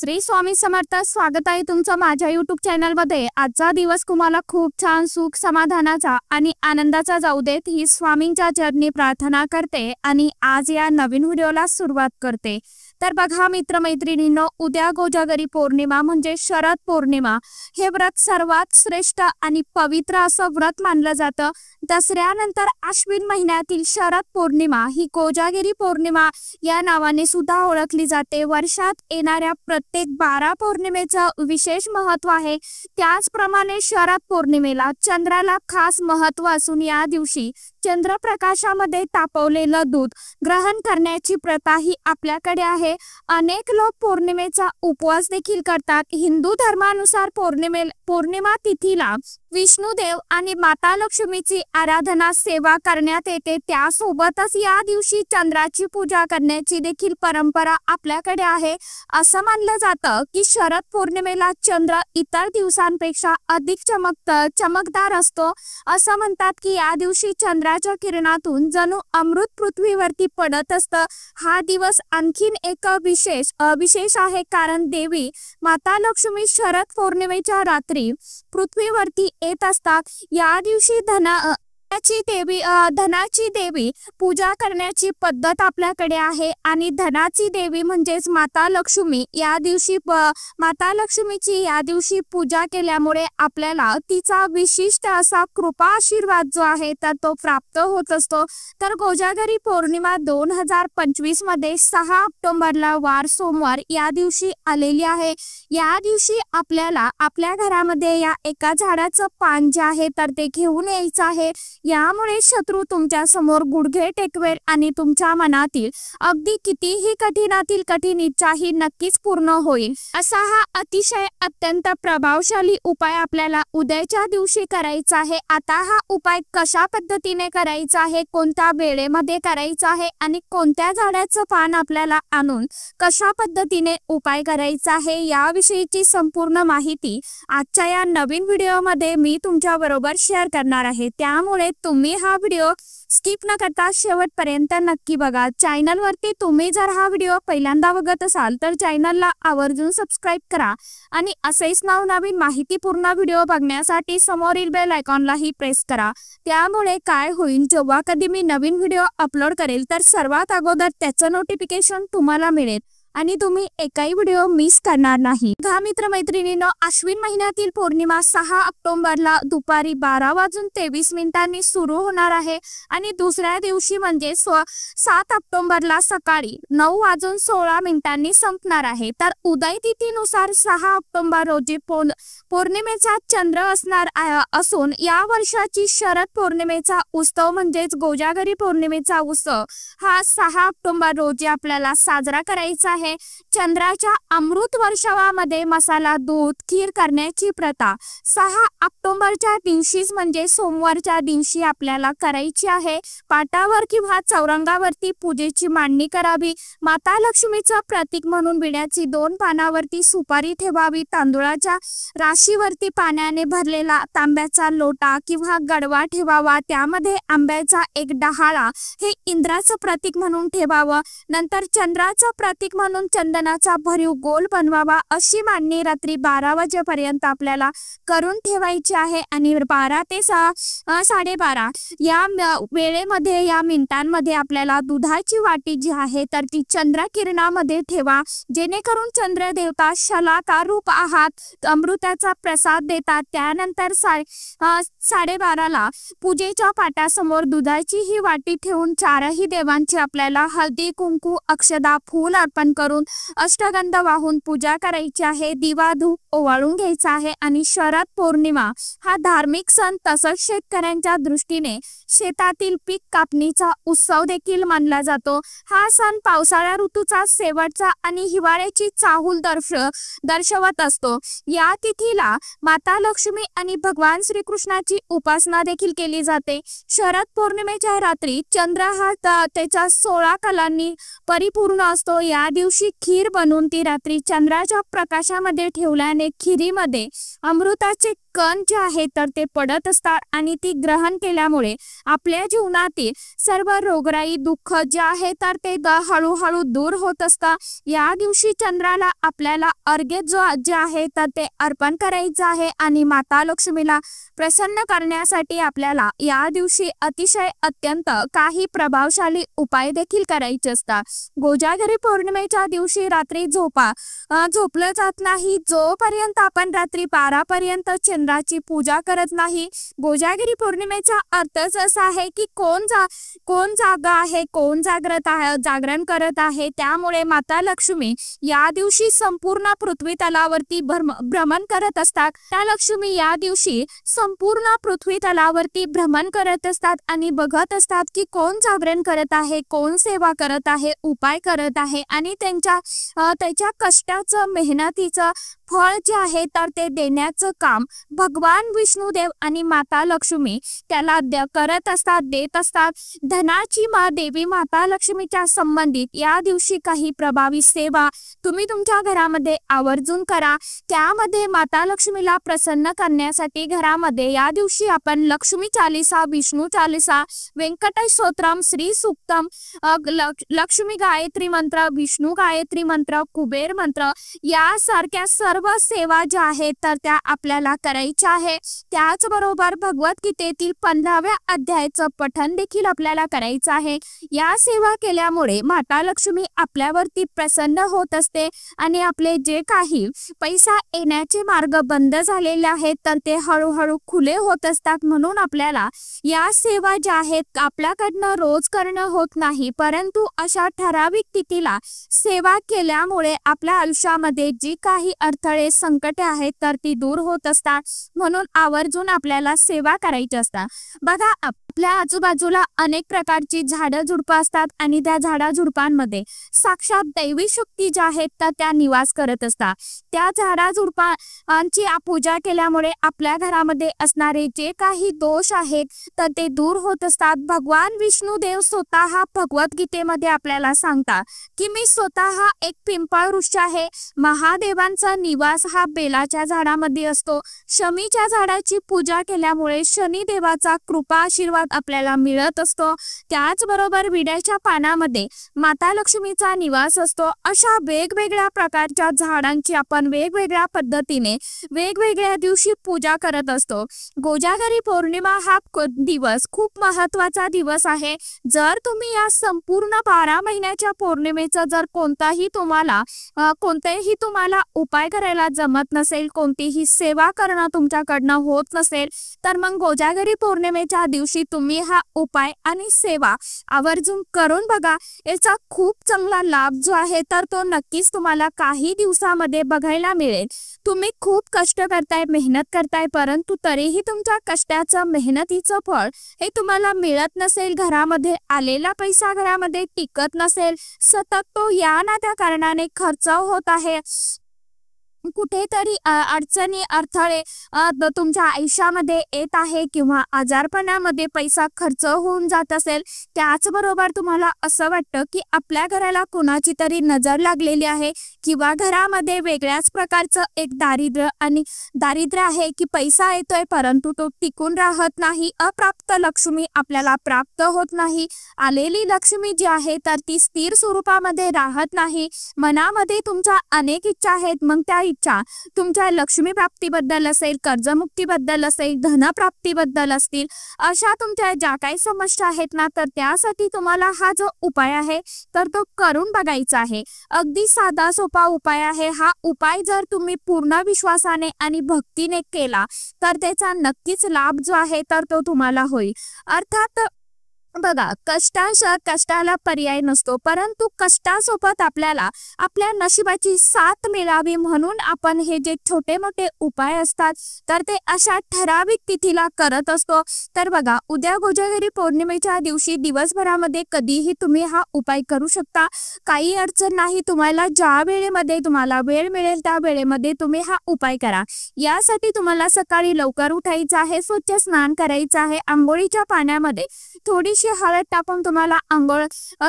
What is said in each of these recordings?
श्री स्वामी समर्थ। स्वागत आहे तुमचं माझ्या YouTube चॅनल मध्ये। आजचा दिवस तुम्हाला खूप छान सुख समाधानाचा आणि आनंदाचा जाऊ देत ही स्वामींच्या चरणी प्रार्थना करते आणि आज या नवीन व्हिडिओला सुरुवात करते। तर बघा मित्रमैत्रिणींनो, उद्या कोजागरी पौर्णिमा म्हणजे शरद पौर्णिमा। हे व्रत सर्वात श्रेष्ठ आणि पवित्र असं व्रत मानलं जातं। दसऱ्यानंतर आश्विन महिन्यातील शरद पौर्णिमा ही कोजागिरी पौर्णिमा या नावाने सुद्धा ओळखली जाते। वर्षात येणाऱ्या प्रत्येक 12 पौर्णिमेचं विशेष महत्त्व आहे। त्याचप्रमाणे शरद पौर्णिमेला चंद्राला खास महत्त्व असून या दिवशी चंद्रप्रकाशामध्ये तापवलेलं दूध ग्रहण करण्याची प्रथा ही आपल्याकडे आहे। अनेक लोक पौर्णिमेचा उपवास देखील करतात। हिंदू धर्मानुसार पौर्णिमा तिथीला विष्णुदेव आणि माता लक्ष्मीची आराधना सेवा करण्यात येते। त्यासोबतच या दिवशी चंद्राची पूजा करण्याची देखील परंपरा आपल्याकडे आहे। असं मानलं जातं की शरद पौर्णिमेला चंद्र इतर दिवसांपेक्षा अधिक चमकदार असतो। असं म्हणतात की या दिवशी चंद्राच्या किरणातून जणू अमृत पृथ्वीवरती पडत असतं। हा दिवस आणखीन एक विशेष आहे कारण देवी माता लक्ष्मी शरद पौर्णिमेच्या रात्री पृथ्वीवरती येत असतात। या दिवशी धनाची देवी पूजा करण्याची पद्धत आपल्याकडे आहे आणि धनाची देवी म्हणजेच माता लक्ष्मी माता लक्ष्मीची या दिवशी पूजा केल्यामुळे आपल्याला तिचा विशिष्ट असा कृपा आशीर्वाद जो आहे तर तो प्राप्त होत असतो। तर कोजागरी पौर्णिमा 2025 मध्ये 6 ऑक्टोबरला वार सोमवार या दिवशी आलेली आहे। या दिवशी आपल्याला आपल्या घरामध्ये या एका झाडाचं पान जे आहे तर ते घेऊन यायचं आहे। यामुळे शत्रू तुमच्या समोर गुडघे टेकवेल आणि तुमच्या मनातील अगदी कितीही कठीणातील कठीण इच्छा ही नक्कीच पूर्ण होईल। असा हा अतिशय अत्यंत प्रभावशाली उपाय आपल्याला उद्याच्या दिवशी करायचा आहे। आता हा उपाय कशा पद्धतीने करायचा आहे, कोणत्या वेळेमध्ये करायचा आहे आणि कोणत्या झाडाचं पान आपल्याला आणून कशा पद्धतीने उपाय करायचा आहे याविषयीची संपूर्ण माहिती आजच्या या नवीन व्हिडिओमध्ये मी तुमच्या बरोबर शेअर करणार आहे। त्यामुळे तुम्ही हा व्हिडिओ स्किप न करता शेवटपर्यंत नक्की बघा। चॅनल वरती तुम्ही जर हा व्हिडिओ पहिल्यांदा बघत असाल तर चॅनलला आवर्जून सबस्क्राइब करा आणि असेच नवनवीन माहितीपूर्ण व्हिडिओ बघण्यासाठी समोरील बेल आयकॉनलाही प्रेस करा। त्यामुळे काय होईल, जेव्हा कधी मी नवीन व्हिडिओ अपलोड करेल तर सर्वात अगोदर त्याचं नोटिफिकेशन तुम्हाला मिळेल आणि तुम्ही एकही व्हिडिओ मिस करणार नाही। मित्रमैत्रिणींनो, आश्विन महिन्यातील पौर्णिमा 6 ऑक्टोबरला दुपारी 12:23 सुरू होणार आहे आणि दुसऱ्या दिवशी म्हणजे 7 ऑक्टोबरला सकाळी 9:16 संपणार आहे। तर उदय तिथीनुसार 6 ऑक्टोबर रोजी पौर्णिमेचा चंद्र असणार असून या वर्षाची शरद पौर्णिमेचा उत्सव म्हणजेच कोजागरी पौर्णिमेचा उत्सव हा 6 ऑक्टोबर रोजी आपल्याला साजरा करायचा आहे। चंद्राच्या अमृत वर्षावामध्ये मसाला दूध खीर करण्याची प्रथा 6 ऑक्टोबरच्या दिवशीच म्हणजे सोमवारच्या दिवशी आपल्याला करायची आहे। पाटावर किंवा चौरंगावरती पूजेची मांडणी करावी। माता लक्ष्मीचं प्रतीक म्हणून विड्याची 2 पानावरती सुपारी ठेवावी। तांदूळाच्या राशीवरती पाण्याने भरलेला तांब्याचा लोटा किंवा गडवा ठेवावा। त्यामध्ये आंब्याचा एक डहाळा हे इंद्राचं प्रतीक म्हणून ठेवावं। नंतर चंद्राचं प्रतीक म्हणून चंदनाचा भरीव गोल बनवावा। अशी मांडणी रात्री 12 वाजेपर्यंत आपल्याला करून ठेवायची आहे आणि 12 ते 12:30 या वेळेमध्ये या मिनिटांमध्ये आपल्याला दुधाची वाटी जी आहे तर ती चंद्र किरणामध्ये ठेवा, जेणेकरून चंद्र देवता शलाका रूप आहात अमृताचा प्रसाद देतात। त्यानंतर 12:30ला पूजेच्या पाटासमोर दुधाची ही वाटी ठेवून चारही देवांची आपल्याला हळदी कुंकू अक्षदा फूल अर्पण करून अष्टगंध वाहून पूजा करायची आहे। दिवा धूप ओवाळून घ्यायचा आहे आणि शरद पौर्णिमा हा धार्मिक सण तसंच शेतकऱ्यांच्या दृष्टीने शेतातील पीक कापणीचा उत्सव देखील मानला जातो। हा सण पावसाळ्या ऋतूचा शेवटचा आणि हिवाळ्याची चाहूल दर्शवत असतो। या तिथीला माता लक्ष्मी आणि भगवान श्रीकृष्णाची उपासना देखील केली जाते। शरद पौर्णिमेच्या रात्री चंद्र हा त्याच्या 16 कलांनी परिपूर्ण असतो। या दिवशी खीर बनवून ती रात्री चंद्राच्या प्रकाशामध्ये ठेवल्याने खिरीमध्ये अमृताचे कण जे आहे तर ते पडत असतात आणि ती ग्रहण केल्यामुळे आपल्या जीवनातील सर्व रोगराई दुःख जे आहे तर ते हळूहळू दूर होत असतात। या दिवशी चंद्राला आपल्याला अर्घ्य जे आहे तर ते अर्पण करायचं आहे आणि माता लक्ष्मीला प्रसन्न करण्यासाठी आपल्याला या दिवशी अतिशय अत्यंत काही प्रभावशाली उपाय देखील करायचे असतात। कोजागरी पौर्णिमेच्या दिवशी रात्री झोपलं जात नाही जोपर्यंत आपण रात्री 12 पर्यंत चंद्राची पूजा करत नाही। कोजागरी पौर्णिमेचा अर्थच असा आहे की कोण जागा आहे, कोण जागरण करत आहे। त्यामुळे माता लक्ष्मी या दिवशी संपूर्ण पृथ्वी तलावरती भ्रमण करत असतात। त्या लक्ष्मी या दिवशी संपूर्ण पृथ्वी तलावरती भ्रमण करत असतात आणि बघत असतात की कोण जागरण करत आहे, कोण सेवा करत आहे, उपाय करत आहे आणि त्याच्या कष्टाचं मेहनतीचं फळ जे आहे तर ते देण्याचं काम भगवान विष्णुदेव आणि माता लक्ष्मी त्याला करत असतात, देत असतात। धनाची देवी माता लक्ष्मीच्या संबंधित या दिवशी काही प्रभावी सेवा तुम्ही तुमच्या घरामध्ये आवर्जून करा। त्यामध्ये माता लक्ष्मीला प्रसन्न करण्यासाठी घरामध्ये या दिवशी आपण लक्ष्मी चालीसा, विष्णू चालीसा, व्यंकटेश स्तोत्रम, श्री सूक्तम, लक्ष्मी गायत्री मंत्र, विष्णू गायत्री मंत्र, कुबेर मंत्र यासारख्या सर्व सेवा ज्या आहेत तर त्या आपल्याला करायच्या आहे। त्याचबरोबर भगवद्गीतेतील 15व्या अध्यायाचं पठण देखील आपल्याला करायचं आहे। या सेवा केल्यामुळे माता लक्ष्मी आपल्यावरती प्रसन्न होत असते आणि आपले जे काही पैसा येण्याचे मार्ग बंद झालेले आहेत तर ते हळूहळू खुले होत असतात। म्हणून आपल्याला या सेवा ज्या आहेत आपल्याकडनं रोज करणं होत नाही, परंतु अशा ठराविक तिथीला सेवा केल्यामुळे आपल्या आयुष्यामध्ये जी काही अडथळे संकटे आहेत तर ती दूर होत असतात। म्हणून आवर्जून आपल्याला सेवा करायची असतात। बघा आपल्या आजूबाजूला अनेक प्रकारची झाडं झुडपं असतात आणि त्या झाडा झुडपांमध्ये साक्षात दैवी शक्ती ज्या आहेत तर त्या निवास करत असतात। त्या झाडा झुडपांची पूजा केल्यामुळे आपल्या घरामध्ये असणारे जे काही दोष आहेत तर ते दूर होत असतात। भगवान विष्णुदेव स्वतः भगवद्गीतेमध्ये आपल्याला सांगतात की मी स्वतः एक पिंपळ वृक्ष आहे। महादेवांचा निवास हा बेलाच्या झाडामध्ये असतो। शमीच्या झाडाची पूजा केल्यामुळे शनिदेवाचा कृपा आशीर्वाद आपल्याला मिळत असतो। त्याचबरोबर विड्याच्या पानामध्ये माता लक्ष्मीचा निवास असतो। अशा वेगवेगळ्या प्रकारच्या झाडांची आपण वेगवेगळ्या पद्धतीने वेगवेगळ्या दिवशी पूजा करत असतो। कोजागरी पौर्णिमा हा दिवस खूप महत्त्वाचा दिवस आहे। जर तुम्ही या संपूर्ण 12 महिन्याच्या पौर्णिमेचा जर कोणतेही तुम्हाला उपाय करायला जमत नसेल, कोणतीही सेवा करणं तुमच्याकडनं होत नसेल तर मग कोजागरी पौर्णिमेच्या दिवशी तुम्ही हा उपाय आणि सेवा आवर्जून करून बघा। याचा खूप चांगला लाभ जो आहे तर तो नक्कीच तुम्हाला काही दिवसामध्ये बघायला मिळेल। तुम्ही खूप कष्ट करताय, मेहनत करताय, परंतु तरीही तुमच्या कष्टाचं मेहनतीचं फळ हे तुम्हाला मिळत नसेल, घरामध्ये आलेला पैसा घरामध्ये टिकत नसेल, सतत तो या ना त्या कारणाने खर्च होत आहे, कुठेतरी अडचणी अडथळे तुमच्या आयुष्यामध्ये येत आहे किंवा आजारपणामध्ये पैसा खर्च होऊन जात असेल, त्याचबरोबर तुम्हाला असं वाटतं की आपल्या घराला कोणाची तरी नजर लागलेली आहे किंवा घरामध्ये वेगळ्याच प्रकारचं एक दारिद्र्य आहे की पैसा येतोय परंतु तो टिकून राहत नाही, अप्राप्त लक्ष्मी आपल्याला प्राप्त होत नाही, आलेली लक्ष्मी जी आहे तर ती स्थिर स्वरूपामध्ये राहत नाही, मनामध्ये तुमच्या अनेक इच्छा आहेत, मग त्या इच्छा तुमच्या लक्ष्मी प्राप्तीबद्दल असेल, कर्जमुक्तीबद्दल असेल, धनप्राप्तीबद्दल असतील, अशा तुमच्या ज्या काही समस्या आहेत ना तर त्यासाठी तुम्हाला हा जो उपाय आहे तर तो करून बघायचा आहे। अगदी साधा सोपा उपाय आहे। हा उपाय जर तुम्ही पूर्ण विश्वासाने आणि भक्तीने केला तर त्याचा नक्कीच लाभ जो आहे तर तो तुम्हाला होईल। अर्थात बघा कष्टाला पर्याय नसतो, परंतु कष्टासोबत आपल्याला आपल्या नशिबाची साथ मिळावी म्हणून आपण हे जे छोटे मोठे उपाय असतात तर ते अशा ठराविक तिथीला करत असतो। तर बघा उद्या कोजागरी पौर्णिमेच्या दिवशी दिवसभरामध्ये कधीही तुम्ही हा उपाय करू शकता, काही अडचण नाही। तुम्हाला ज्या वेळेमध्ये तुम्हाला वेळ मिळेल त्या वेळेमध्ये तुम्ही हा उपाय करा। यासाठी तुम्हाला सकाळी लवकर उठायचं आहे, स्वच्छ स्नान करायचं आहे, आंघोळीच्या पाण्यामध्ये थोडीशी दिवशी हळद टाकून तुम्हाला अंघोळ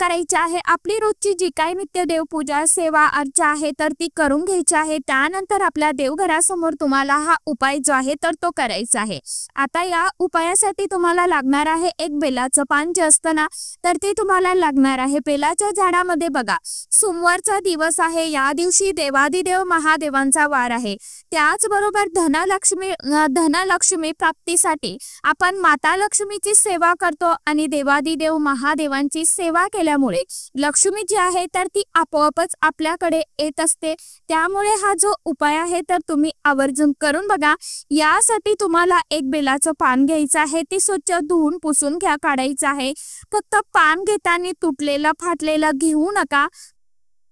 करायची आहे। आपली रोजची जी काही नित्य देवपूजा सेवा अर्चा आहे तर ती करून घ्यायची आहे। त्यानंतर आपल्या देवघरासमोर तुम्हाला हा उपाय जो आहे तर तो करायचा आहे। आता या उपायासाठी तुम्हाला लागणार आहे एक बेलाचं पान जे असतं ना तर ते तुम्हाला लागणार आहे। बेलाच्या झाडामध्ये बघा सोमवारचा दिवस आहे, या दिवशी देवादिदेव महादेवांचा वार आहे। त्याचबरोबर धनलक्ष्मी प्राप्तीसाठी आपण माता लक्ष्मीची सेवा करतो आणि देवादिदेव महादेवांची सेवा केल्यामुळे लक्ष्मी जी आहे तर ती आपोआपच आपल्याकडे येत असते। त्यामुळे हा जो उपाय आहे तर तुम्ही आवर्जून करून बघा। यासाठी तुम्हाला एक बेलाचं पान घ्यायचं आहे, ते स्वच्छ धुवून पुसून काढायचं आहे। फक्त पान घेताना तुटलेलं फाटलेलं घेऊ नका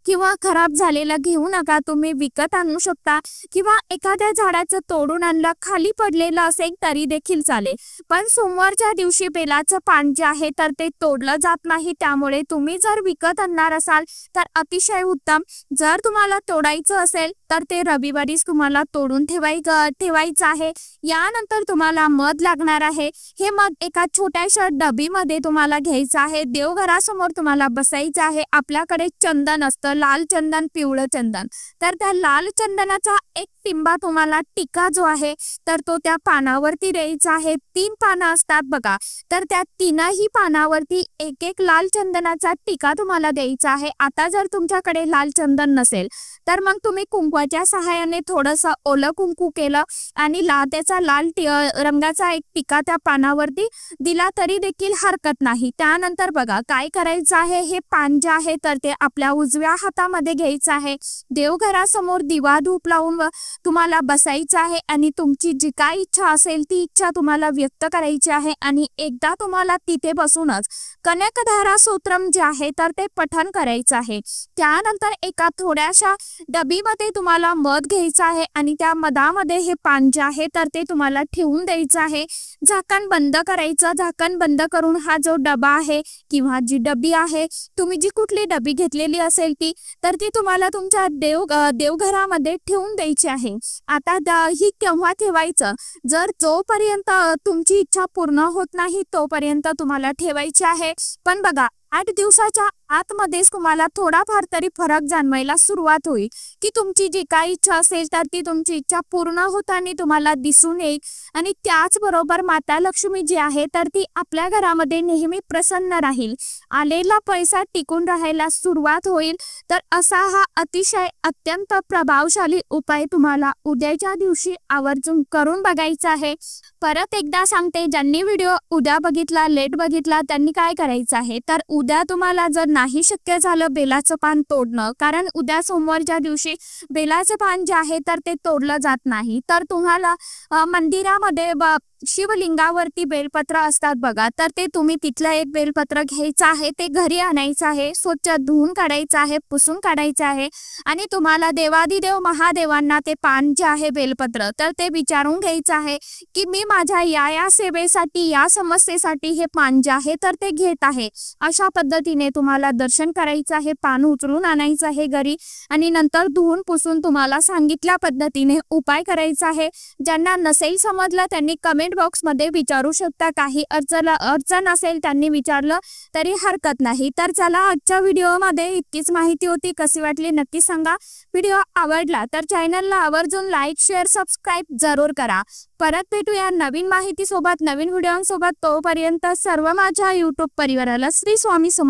किंवा खराब झालेला घेऊ नका, तुम्ही विकत आणू शकता किंवा एखाद्या झाडाचं तोडून आणलं खाली पडलेलं असेल तरी देखील चालेल। पण सोमवारच्या दिवशी बेलाचं पान जे आहे तर ते तोडलं जात नाही, त्यामुळे तुम्ही जर विकत आणणार असाल तर अतिशय उत्तम। जर तुम्हाला तोडायचं असेल तर ते रविवारीच तुम्हाला तोडून ठेवायचं आहे। यानंतर तुम्हाला मध लागणार आहे। हे मध एका छोट्याशा डबीमध्ये तुम्हाला घ्यायचं आहे। देवघरासमोर तुम्हाला बसायचं आहे। आपल्याकडे चंदन असतं, लाल चंदन पिवळं चंदन, तर त्या लाल चंदनाचा एक टिंबा तुम्हाला टिका जो आहे तर तो त्या पानावरती द्यायचा आहे। 3 पानं असतात बघा, तर त्या 3ही पानावरती एक एक लाल चंदनाचा टिका तुम्हाला द्यायचा आहे। आता जर तुमच्याकडे लाल चंदन नसेल तर मग तुम्ही कुंकवाच्या सहाय्याने थोडंसं ओलं कुंकू केलं आणि त्याचा लाल रंगाचा एक टिका त्या पानावरती दिला तरी देखील हरकत नाही। त्यानंतर बघा काय करायचं आहे, हे पान जे आहे तर ते आपल्या उजव्या हातामध्ये घ्यायचं आहे। देवघरासमोर दिवा धूप लावून तुम्हाला बसायचं आहे आणि तुमची जी काही इच्छा असेल ती इच्छा तुम्हाला व्यक्त करायची आहे। आणि एकदा तुम्हाला तिथे बसूनच कनकधारा स्तोत्रम जे आहे तर ते पठण करायचं आहे। त्यानंतर एका थोड्याशा डबीमध्ये तुम्हाला मध घ्यायचं आहे आणि त्या मधामध्ये हे पान जे आहे तर ते तुम्हाला ठेवून द्यायचं आहे। झाकण बंद करायचं। झाकण बंद करून हा जो डबा आहे किंवा जी डबी आहे, तुम्ही जी कुठली डबी घेतलेली असेल ती तर ती तुम्हाला तुमच्या देवघरामध्ये ठेवून द्यायची आहे। आता ही केव्हा ठेवायचं, जर जोपर्यंत तुमची इच्छा पूर्ण होत नाही तोपर्यंत तुम्हाला ठेवायची आहे। पण बघा 8 दिवसाच्या आतमध्येच तुम्हाला थोडाफार तरी फरक जाणवायला सुरुवात होईल की तुमची जी काही इच्छा असेल तर ती तुमची इच्छा पूर्ण होताना तुम्हाला दिसून येईल। आणि त्याचबरोबर माता लक्ष्मी जी आहे तर ती आपल्या घरामध्ये नेहमी प्रसन्न राहील, आलेला पैसा टिकून राहायला सुरुवात होईल। तर असा हा अतिशय अत्यंत प्रभावशाली उपाय तुम्हाला उद्याच्या दिवशी आवर्जून करून बघायचा आहे। परत एकदा सांगते, ज्यांनी व्हिडिओ उद्या बघितला लेट बघितला त्यांनी काय करायचं आहे, तर उद्या तुम्हाला जर नाही शक्य झालं बेलाचं पान तोडणं, कारण उद्या सोमवारच्या दिवशी बेलाचं पान जे आहे तर ते तोडलं जात नाही, तर तुम्हाला मंदिरामध्ये शिवलिंगावरती बेलपत्र असतात बघा, तर ते तुम्ही तिथलं एक बेलपत्र घ्यायचं आहे, ते घरी आणायचं आहे, स्वच्छ धुवून काढायचं आहे, पुसून काढायचं आहे आणि तुम्हाला देवादिदेव महादेवांना ते पान जे आहे बेलपत्र तर ते विचारून घ्यायचं आहे की मी माझ्या या सेवेसाठी या समस्येसाठी हे पान जे आहे तर ते घेत आहे। अशा पद्धतीने तुम्हाला दर्शन करायचं आहे, पान उचलून आणायचं आहे घरी आणि नंतर धुवून पुसून तुम्हाला सांगितल्या पद्धतीने उपाय करायचा आहे। ज्यांना नसेल समजलं त्यांनी कमेंट बॉक्स मध्ये विचारू शकता, काही अडचण असेल त्यांनी विचारलं तरी हरकत नाही। तर चला आजच्या व्हिडिओ मध्ये इतकीच माहिती होती, कशी वाटली नक्की सांगा। व्हिडिओ आवडला तर चॅनलला आवर्जून लाईक शेअर सबस्क्राईब जरूर करा। परत भेटूया नवीन माहिती सोबत नवीन व्हिडिओ सोबत, तोपर्यंत सर्व माझ्या YouTube परिवाराला श्री स्वामी समर्थ।